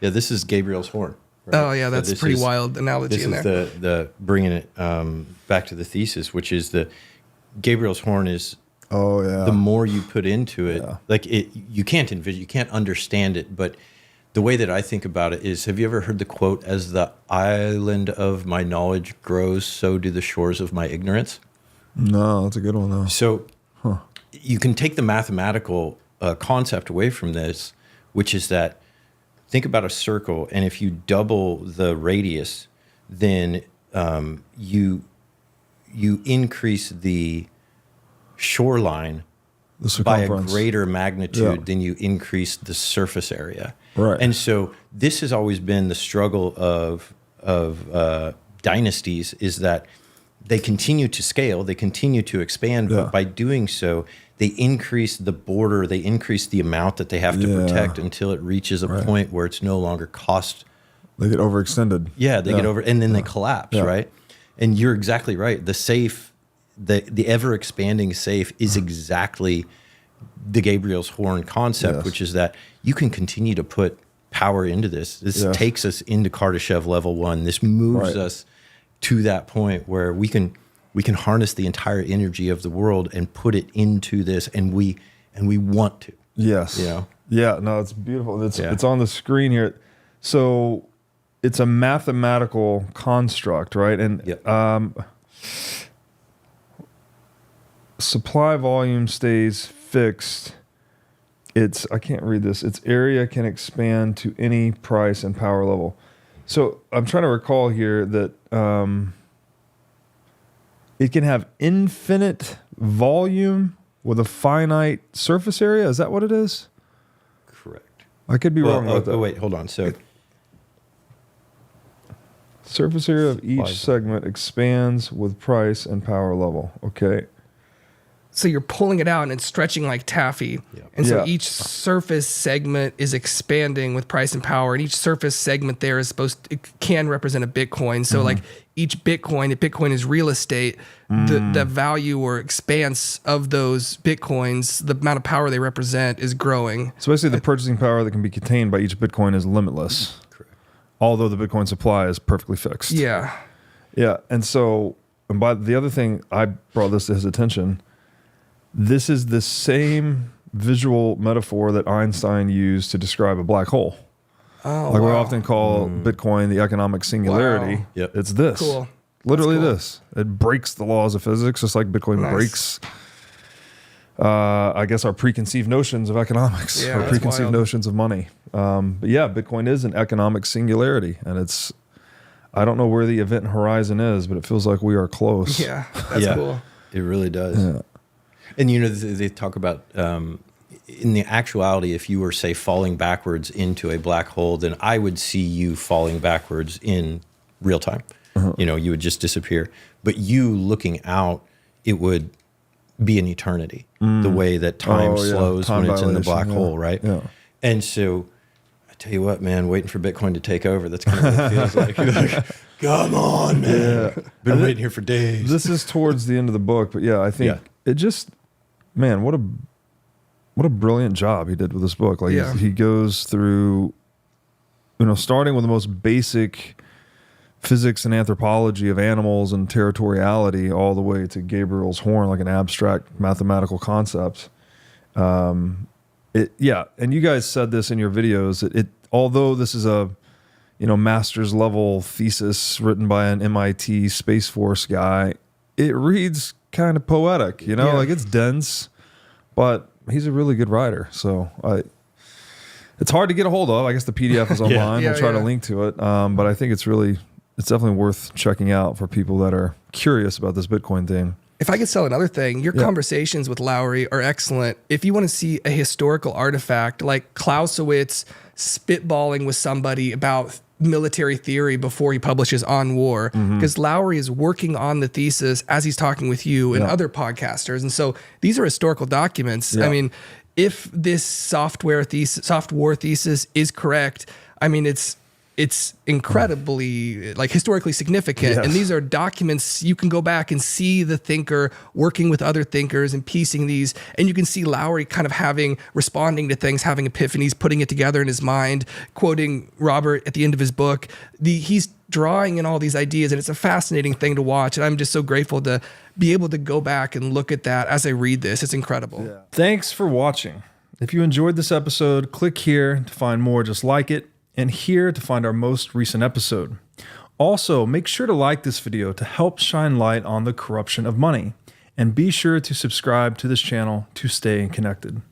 Yeah, this is Gabriel's horn. Right? Oh yeah, that's pretty wild analogy in there. This is the bringing it back to the thesis, which is the Gabriel's horn is. Oh yeah. The more you put into it, like you can't envision, you can't understand it. But the way that I think about it is, have you ever heard the quote, "As the island of my knowledge grows, so do the shores of my ignorance"? No, that's a good one though. So you can take the mathematical concept away from this, which is that think about a circle, and if you double the radius, then you increase the shoreline by a greater magnitude than you increase the surface area. Right. And so this has always been the struggle of dynasties, is that they continue to scale, they continue to expand, but by doing so, they increase the border, they increase the amount that they have to protect until it reaches a point where it's no longer cost. They get overextended. Yeah, they get over, and then they collapse, right? And you're exactly right. The safe, the ever expanding safe is exactly the Gabriel's horn concept, which is that you can continue to put power into this. This takes us into Kardashev level 1. This moves us to that point where we can harness the entire energy of the world and put it into this, and we want to. Yes. You know? Yeah. No, it's beautiful. It's on the screen here. So it's a mathematical construct, right? And supply volume stays fixed. I can't read this. Its area can expand to any price and power level. So I'm trying to recall here that it can have infinite volume with a finite surface area. Is that what it is? Correct. I could be wrong about that. Oh, wait, hold on. So surface area of each segment expands with price and power level. Okay. So you're pulling it out and it's stretching like taffy. And so each surface segment is expanding with price and power. And each surface segment there is it can represent a Bitcoin. So like each Bitcoin, if Bitcoin is real estate, the value or expanse of those Bitcoins, the amount of power they represent is growing. So basically the purchasing power that can be contained by each Bitcoin is limitless. Correct. Although the Bitcoin supply is perfectly fixed. Yeah. Yeah. And so, and by the other thing, I brought this to his attention. This is the same visual metaphor that Einstein used to describe a black hole. Oh, like we often call Bitcoin the economic singularity. Wow. Yep. It's this. Cool. Literally this. It breaks the laws of physics, just like Bitcoin breaks, I guess, our preconceived notions of economics, our preconceived notions of money. But yeah, Bitcoin is an economic singularity. And I don't know where the event horizon is, but it feels like we are close. Yeah, that's cool. It really does. Yeah. And you know, they talk about in the actuality, if you were, say, falling backwards into a black hole, then I would see you falling backwards in real time. You know, you would just disappear. But you looking out, it would be an eternity. The way that time slows when it's in the black hole, right? Yeah. And so I tell you what, man, waiting for Bitcoin to take over, that's kind of what it feels like. Like, come on, man. Yeah. Been waiting here for days. This is towards the end of the book, but yeah, I think it just... Man, what a brilliant job he did with this book. Like he goes through, you know, starting with the most basic physics and anthropology of animals and territoriality all the way to Gabriel's horn, like an abstract mathematical concept. And you guys said this in your videos, although this is a, you know, master's level thesis written by an MIT Space Force guy, it reads kind of poetic, you know, like it's dense, but he's a really good writer. So it's hard to get a hold of. I guess the PDF is online. We'll try to link to it. But I think it's definitely worth checking out for people that are curious about this Bitcoin thing. If I could sell another thing, your conversations with Lowery are excellent. If you want to see a historical artifact like Clausewitz spitballing with somebody about military theory before he publishes On War, because Lowery is working on the thesis as he's talking with you and other podcasters. And so these are historical documents. I mean, if this SoftWar thesis is correct, I mean, it's it's incredibly like historically significant. Yes. And these are documents you can go back and see the thinker working with other thinkers and piecing these. And you can see Lowery kind of responding to things, having epiphanies, putting it together in his mind, quoting Robert at the end of his book. He's drawing in all these ideas, and it's a fascinating thing to watch. And I'm just so grateful to be able to go back and look at that as I read this. It's incredible. Yeah. Thanks for watching. If you enjoyed this episode, click here to find more just like it, and here to find our most recent episode. Also, make sure to like this video to help shine light on the corruption of money, and be sure to subscribe to this channel to stay connected.